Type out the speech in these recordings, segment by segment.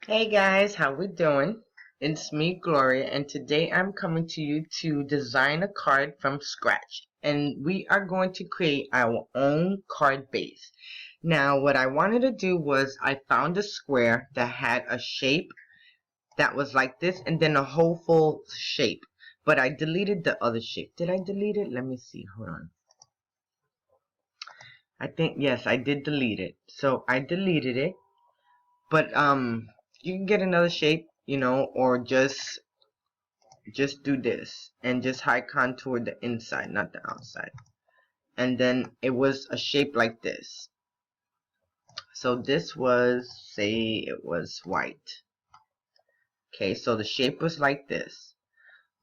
Hey guys, how we doing? It's me, Gloria, and today I'm coming to you to design a card from scratch. And we are going to create our own card base. Now, what I wanted to do was I found a square that had a shape that was like this and then a whole full shape. But I deleted the other shape. Did I delete it? Let me see. Hold on. I think, yes, I did delete it. So I deleted it. But you can get another shape, or just do this and just high contour the inside, not the outside. And then it was a shape like this. So this was, say it was white. Okay, so the shape was like this.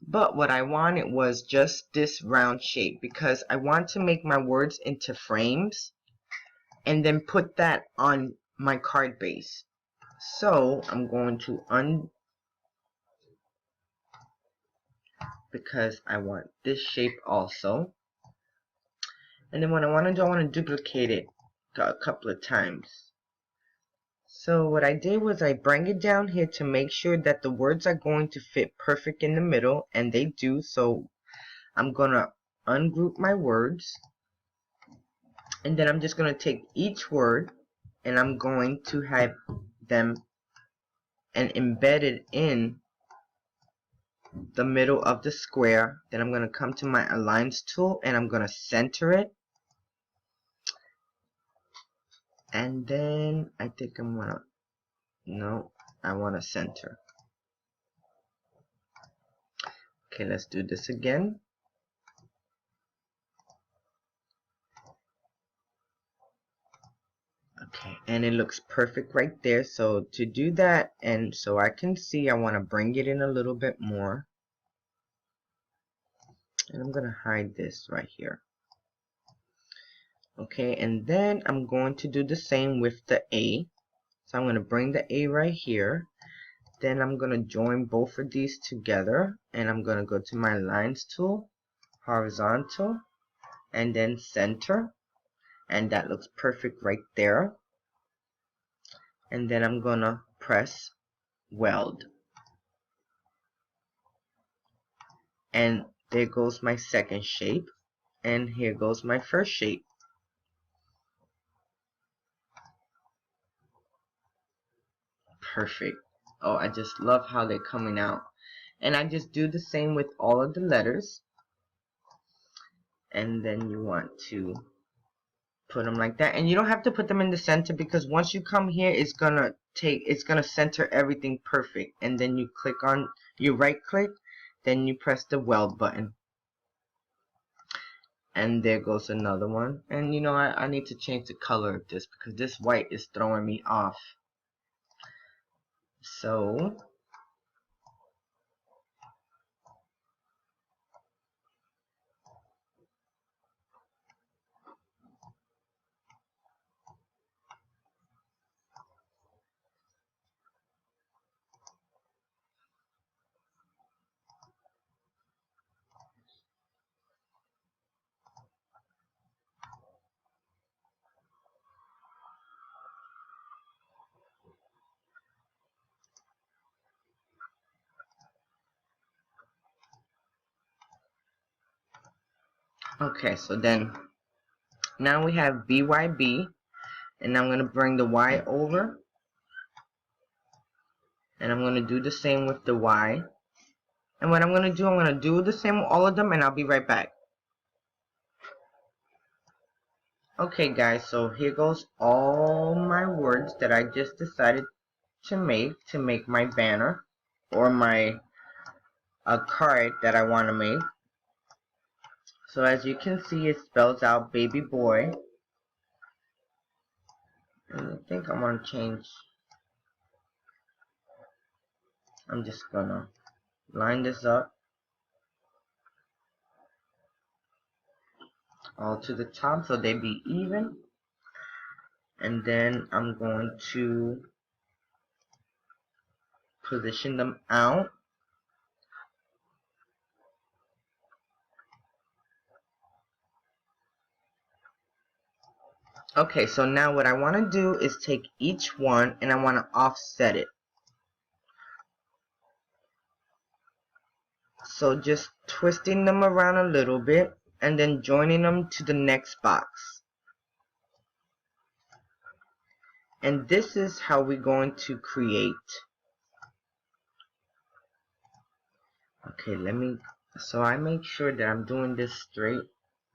But what I wanted was just this round shape because I want to make my words into frames and then put that on my card base. So I'm going to because I want this shape also. And then what I want to do, I want to duplicate it a couple of times. So what I did was I bring it down here to make sure that the words are going to fit perfect in the middle, and they do. So I'm going to ungroup my words, and then I'm just going to take each word and I'm going to have them and embed it in the middle of the square. Then I'm going to come to my Aligns tool and I'm going to center it. And then I think I'm going to, no, I want to center. Okay, let's do this again. Okay, and it looks perfect right there. So to do that, and so I can see, I want to bring it in a little bit more. And I'm going to hide this right here. Okay, and then I'm going to do the same with the A. So I'm going to bring the A right here. Then I'm going to join both of these together. And I'm going to go to my Lines tool, horizontal, and then center. And that looks perfect right there. And then I'm going to press weld. And there goes my second shape. And here goes my first shape. Perfect. Oh, I just love how they're coming out. And I just do the same with all of the letters. And then you want to put them like that. And you don't have to put them in the center because once you come here, it's gonna center everything perfect. And then you click on, you right click, then you press the weld button. And there goes another one. And you know, I need to change the color of this because this white is throwing me off. So okay, so then now we have BYB, and I'm going to bring the Y over, and I'm going to do the same with the Y. And what I'm going to do, I'm going to do the same with all of them, and I'll be right back. Okay guys, so here goes all my words that I just decided to make my banner or my card that I want to make. So as you can see, it spells out baby boy. And I think I'm going to change. I'm just going to line this up all to the top so they be even. And then I'm going to position them out. Okay, so now what I want to do is take each one and I want to offset it. So just twisting them around a little bit and then joining them to the next box. And this is how we're going to create. Okay, so I make sure that I'm doing this straight.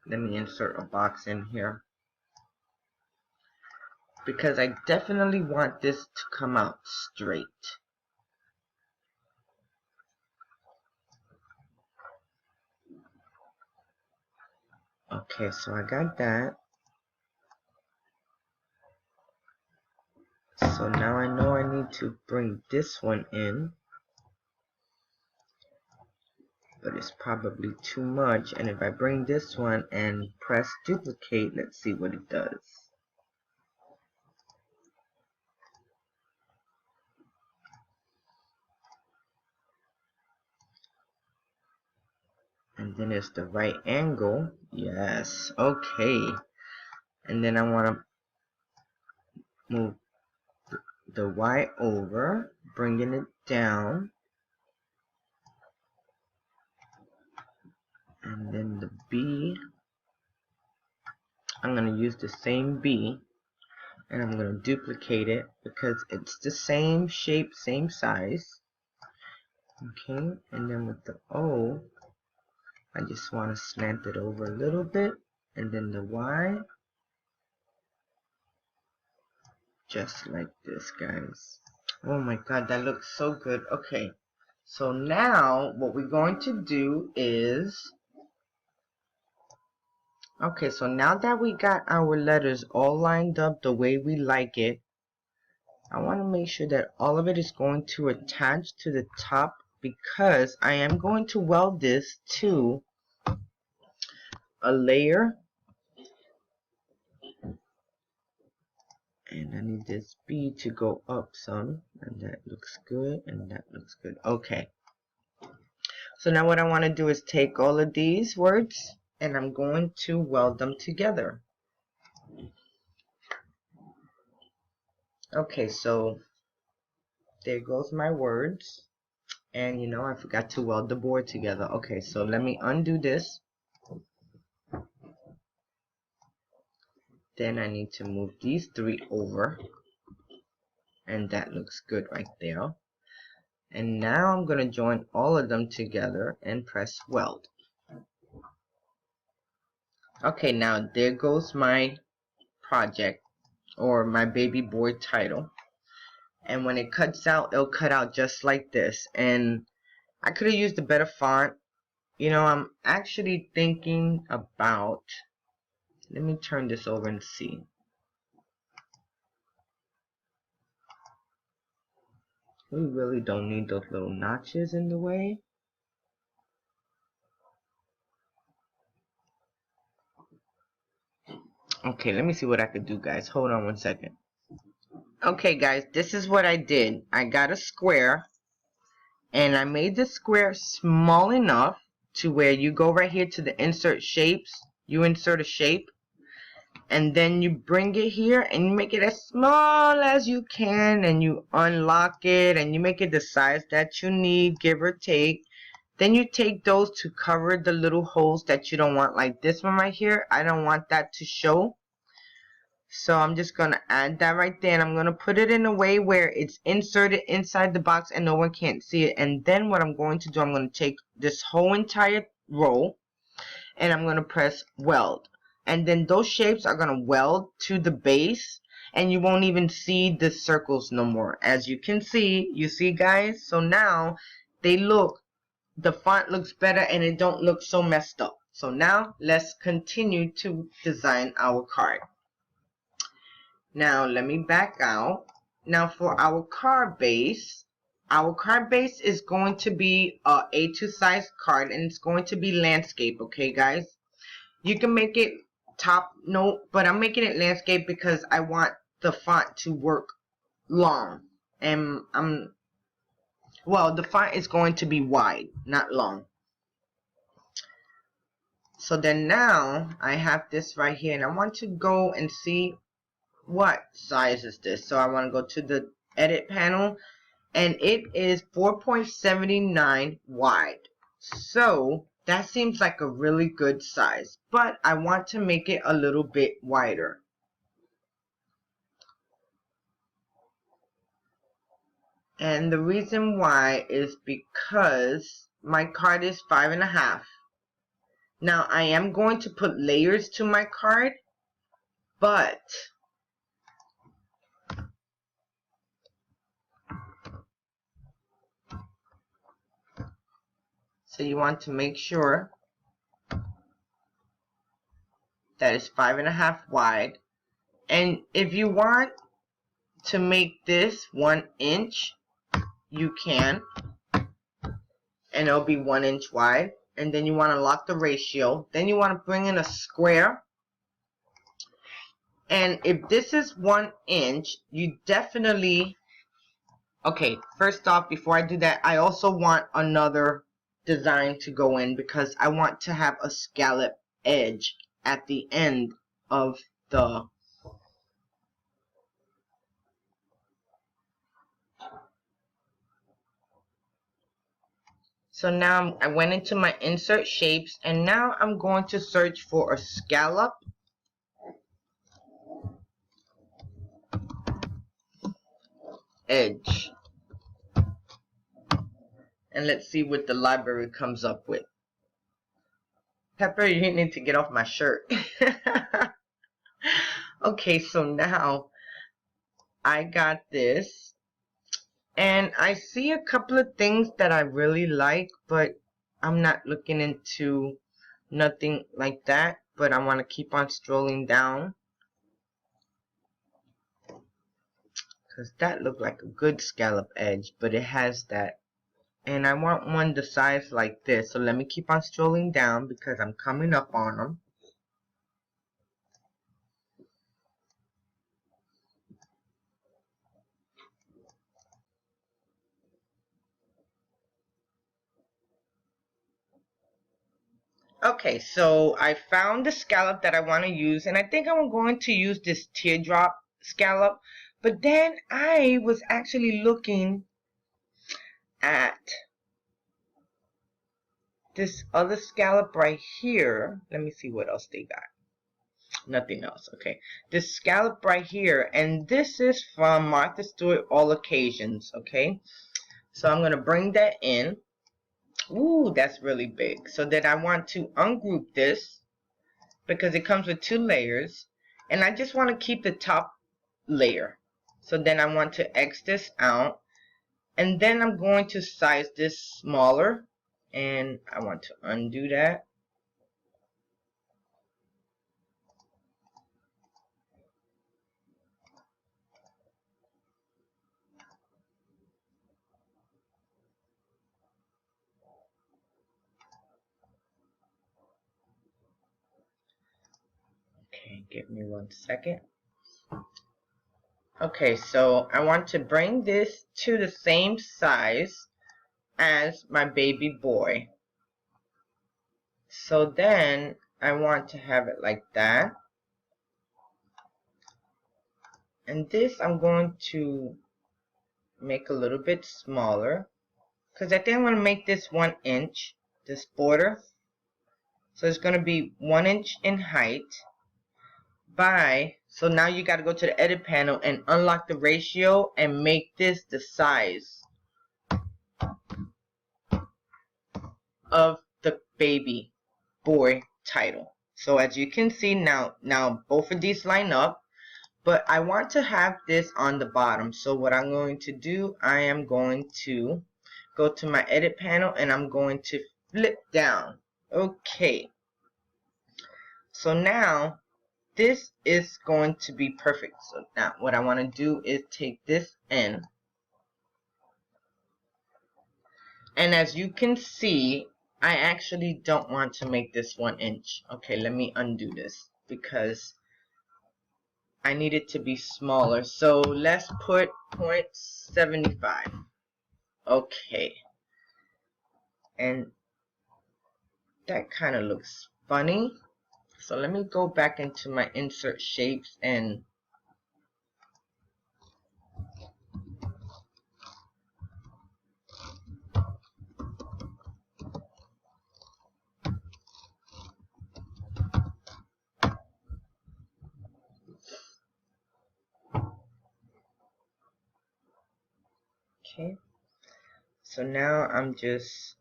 Let me insert a box in here, because I definitely want this to come out straight. Okay, so I got that. So now I know I need to bring this one in, but it's probably too much. And if I bring this one and press duplicate, let's see what it does. And then it's the right angle. Yes, okay. And then I want to move the Y over, bringing it down. And then the B, I'm going to use the same B, and I'm going to duplicate it because it's the same shape, same size. Okay, and then with the O, I just want to slant it over a little bit, and then the Y, just like this, guys. Oh my god, that looks so good. Okay, so now what we're going to do is, okay, so now that we got our letters all lined up the way we like it, I want to make sure that all of it is going to attach to the top, because I am going to weld this to a layer. And I need this B to go up some, and that looks good, and that looks good. Okay. So now what I want to do is take all of these words, and I'm going to weld them together. Okay, so there goes my words. And you know, I forgot to weld the board together. Okay, so let me undo this. Then I need to move these three over. And that looks good right there. And now I'm going to join all of them together and press weld. Okay, now there goes my project, or my baby boy title. And when it cuts out, it'll cut out just like this. And I could have used a better font. You know, I'm actually thinking about, let me turn this over and see. We really don't need those little notches in the way. Okay, let me see what I could do, guys. Hold on one second. Okay, guys, this is what I did. I got a square, and I made the square small enough to where you go right here to the insert shapes. You insert a shape, and then you bring it here and you make it as small as you can, and you unlock it and you make it the size that you need, give or take. Then you take those to cover the little holes that you don't want, like this one right here. I don't want that to show, so I'm just gonna add that right there, and I'm gonna put it in a way where it's inserted inside the box and no one can't see it. And then what I'm going to do, I'm gonna take this whole entire row and I'm gonna press weld. And then those shapes are going to weld to the base, and you won't even see the circles no more. As you can see, you see, guys? So now they look, the font looks better and it don't look so messed up. So now let's continue to design our card. Now let me back out. Now for our card base is going to be a A2 size card, and it's going to be landscape, okay, guys? You can make it top note, but I'm making it landscape because I want the font to work long. And well, the font is going to be wide, not long. So then now I have this right here, and I want to go and see what size is this. So I want to go to the edit panel, and it is 4.79 wide. So that seems like a really good size, but I want to make it a little bit wider. And the reason why is because my card is 5.5. Now I am going to put layers to my card, but so you want to make sure that it's 5.5 wide. And if you want to make this 1 inch, you can, and it'll be 1 inch wide. And then you want to lock the ratio. Then you want to bring in a square. And if this is 1 inch, you definitely, okay, first off, before I do that, I also want another design to go in because I want to have a scallop edge at the end of the So now I went into my insert shapes, and now I'm going to search for a scallop edge. And let's see what the library comes up with. Pepper, you need to get off my shirt. Okay, so now I got this. And I see a couple of things that I really like, but I'm not looking into nothing like that. But I want to keep on strolling down, because that looked like a good scallop edge, but it has that. And I want one the size like this. So let me keep on strolling down because I'm coming up on them. Okay, so I found the scallop that I want to use, and I think I'm going to use this teardrop scallop. But then I was actually looking at this other scallop right here. Let me see what else they got. Nothing else. Okay, this scallop right here, and this is from Martha Stewart All Occasions. Okay, so I'm going to bring that in. Ooh, that's really big. So then I want to ungroup this because it comes with 2 layers, and I just want to keep the top layer. So then I want to X this out, and then I'm going to size this smaller, and I want to undo that. Okay, give me 1 second. Okay, so I want to bring this to the same size as my baby boy. So then I want to have it like that. And this I'm going to make a little bit smaller, because I think I'm going to make this 1 inch, this border. So it's going to be 1 inch in height by, so now you got to go to the edit panel and unlock the ratio and make this the size of the baby boy title. So as you can see now both of these line up, but I want to have this on the bottom. So what I'm going to do, I am going to go to my edit panel and I'm going to flip down. Okay, so now this is going to be perfect. So now what I want to do is take this in, and as you can see, I actually don't want to make this 1 inch. Okay, let me undo this because I need it to be smaller. So let's put 0.75. Okay, and that kind of looks funny. So let me go back into my insert shapes and Okay, so now I'm just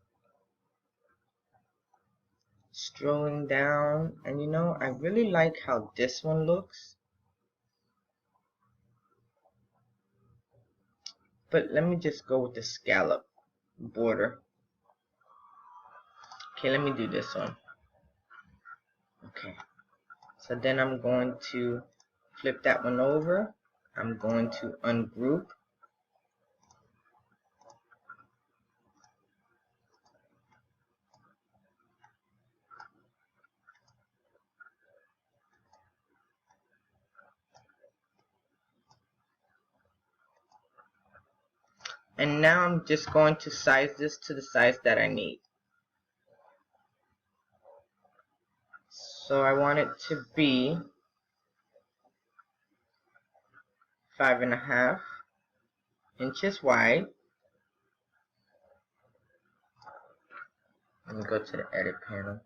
strolling down, and you know, I really like how this one looks, but let me just go with the scallop border. Okay, let me do this one. Okay, so then I'm going to flip that one over. I'm going to ungroup. And now I'm just going to size this to the size that I need. So I want it to be 5.5 inches wide. Let me go to the edit panel.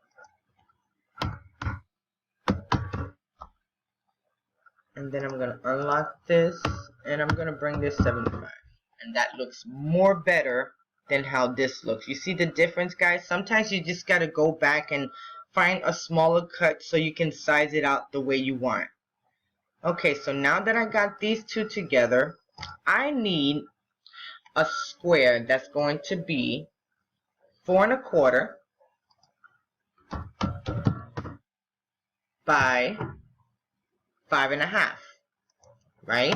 And then I'm going to unlock this, and I'm going to bring this 75. And that looks more better than how this looks. You see the difference, guys? Sometimes you just got to go back and find a smaller cut so you can size it out the way you want. Okay, so now that I got these two together, I need a square that's going to be 4.25 by 5.5, right?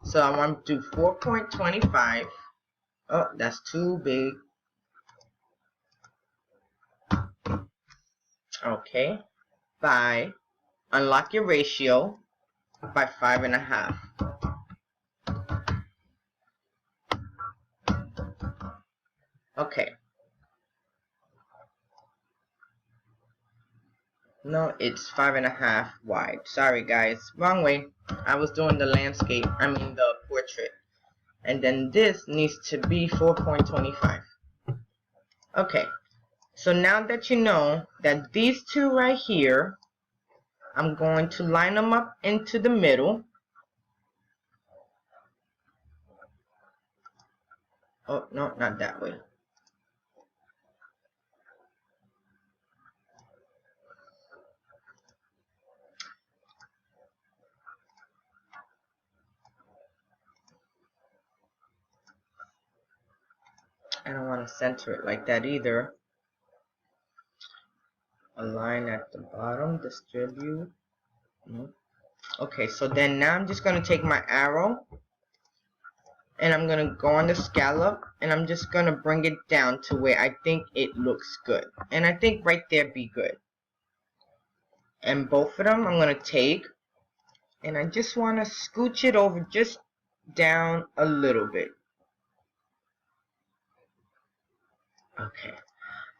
So I want to do 4.25. Oh, that's too big. Okay, by, unlock your ratio, by 5.5. Okay. No, it's 5.5 wide. Sorry guys, wrong way. I was doing the landscape, I mean the portrait. And then this needs to be 4.25. Okay, so now that you know that these two right here, I'm going to line them up into the middle. Oh, no, not that way. I don't want to center it like that either. Align at the bottom, distribute. Okay, so then now I'm just going to take my arrow and I'm going to go on the scallop and I'm just going to bring it down to where I think it looks good. And I think right there be good. And both of them I'm going to take and I just want to scooch it over just down a little bit. Okay.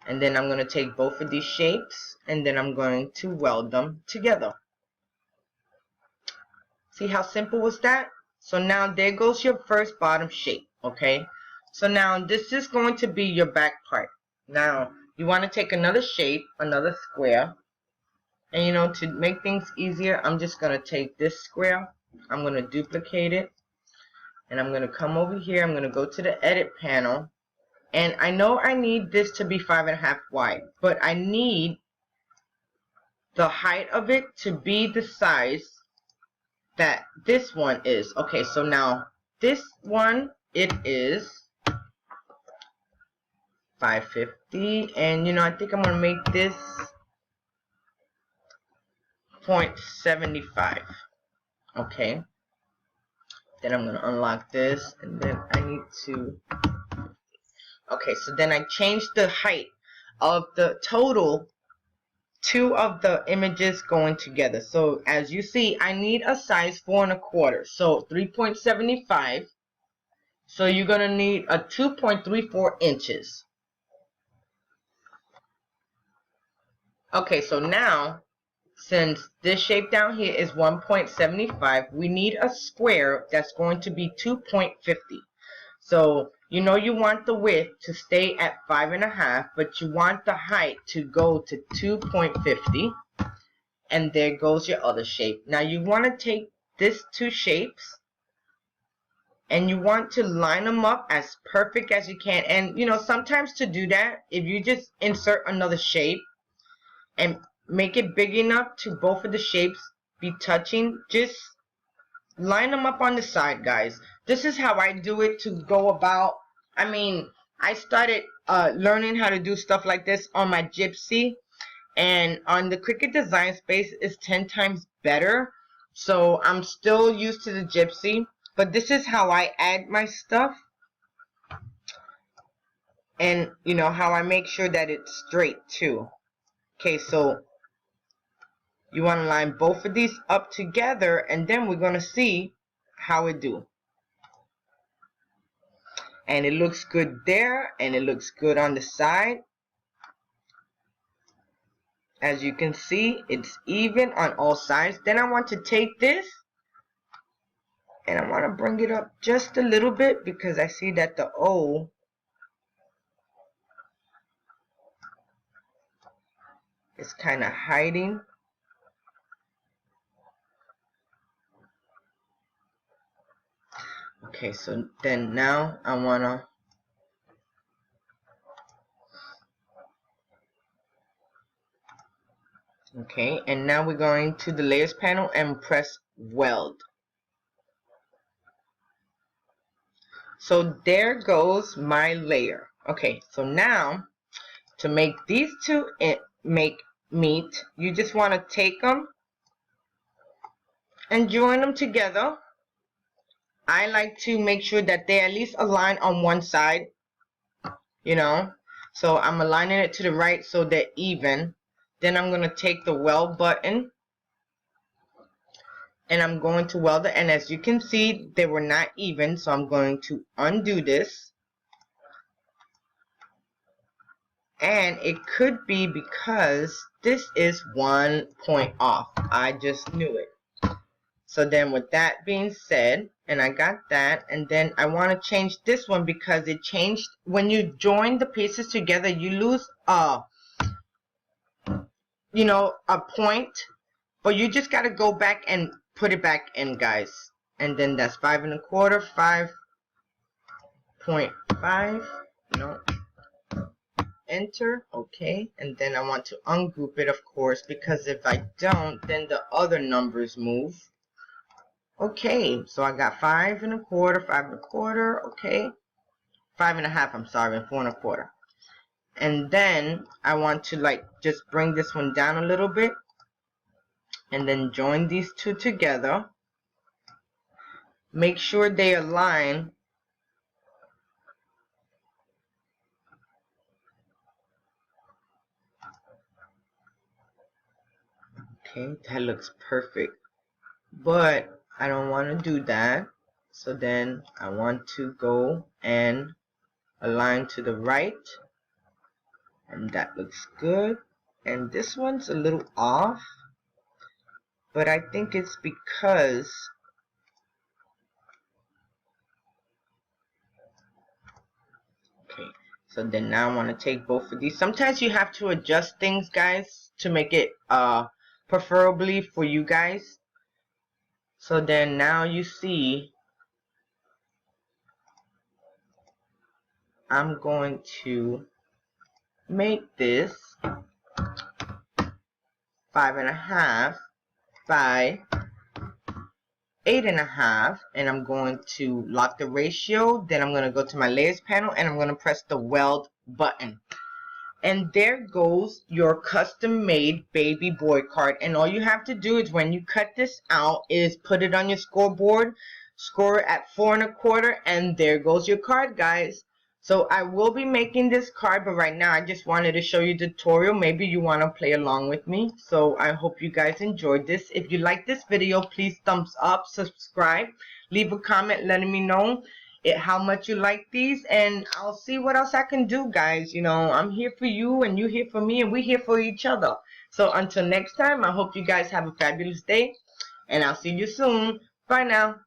And then I'm going to take both of these shapes and then I'm going to weld them together. See how simple was that? So now there goes your first bottom shape, okay? So now this is going to be your back part. Now you want to take another shape, another square, and you know, to make things easier, I'm just going to take this square, I'm going to duplicate it, and I'm going to come over here, I'm going to go to the edit panel, and I know I need this to be 5.5 wide, but I need the height of it to be the size that this one is. Okay, so now this one, it is 550, and you know, I think I'm gonna make this 0.75. Okay, then I'm gonna unlock this, and then I need to, okay, so then I changed the height of the total two of the images going together. So as you see, I need a size 4.25, so 3.75. So you're gonna need a 2.34 inches. Okay, so now since this shape down here is 1.75, we need a square that's going to be 2.50. So you know you want the width to stay at 5.5, but you want the height to go to 2.50. And there goes your other shape. Now you want to take these two shapes and you want to line them up as perfect as you can. And you know, sometimes to do that, if you just insert another shape and make it big enough to both of the shapes be touching, just line them up on the side, guys. This is how I do it to go about. I mean, I started learning how to do stuff like this on my Gypsy, and on the Cricut Design Space is 10 times better. So I'm still used to the Gypsy, but this is how I add my stuff, and you know how I make sure that it's straight too. Okay, so you want to line both of these up together, and then we're going to see how it do. And it looks good there, and it looks good on the side. As you can see, it's even on all sides. Then I want to take this, and I want to bring it up just a little bit, because I see that the O is kind of hiding. Okay, so then now I want to okay, and now we're going to the layers panel and press weld. So there goes my layer. Okay, so now to make these two meet, you just want to take them and join them together. I like to make sure that they at least align on one side, you know. So I'm aligning it to the right so they're even. Then I'm going to take the weld button, and I'm going to weld it. And as you can see, they were not even, so I'm going to undo this. And it could be because this is 1 point off. I just knew it. So then with that being said, and I got that, and then I want to change this one because it changed. When you join the pieces together, you lose you know, a point, but you just got to go back and put it back in, guys. And then that's 5 1/4, 5.5, no, enter. Okay, and then I want to ungroup it, of course, because if I don't, then the other numbers move. Okay, so I got 5 1/4, 5 1/4, okay, 5 1/2, I'm sorry, and 4 1/4. And then I want to like just bring this one down a little bit, and then join these two together. Make sure they align. Okay, that looks perfect, but I don't want to do that. So then I want to go and align to the right, and that looks good. And this one's a little off, but I think it's because okay, so then now I want to take both of these. Sometimes you have to adjust things, guys, to make it preferably for you guys. So then now you see I'm going to make this 5 1/2 by 8 1/2, and I'm going to lock the ratio. Then I'm going to go to my layers panel, and I'm going to press the weld button. And there goes your custom made baby boy card. And all you have to do is when you cut this out is put it on your scoreboard, score it at 4 1/4, and there goes your card, guys. So I will be making this card, but right now I just wanted to show you the tutorial. Maybe you want to play along with me. So I hope you guys enjoyed this. If you like this video, please thumbs up, subscribe, leave a comment letting me know how much you like these, and I'll see what else I can do, guys. You know, I'm here for you, and you here for me, and we here for each other. So until next time, I hope you guys have a fabulous day, and I'll see you soon. Bye now.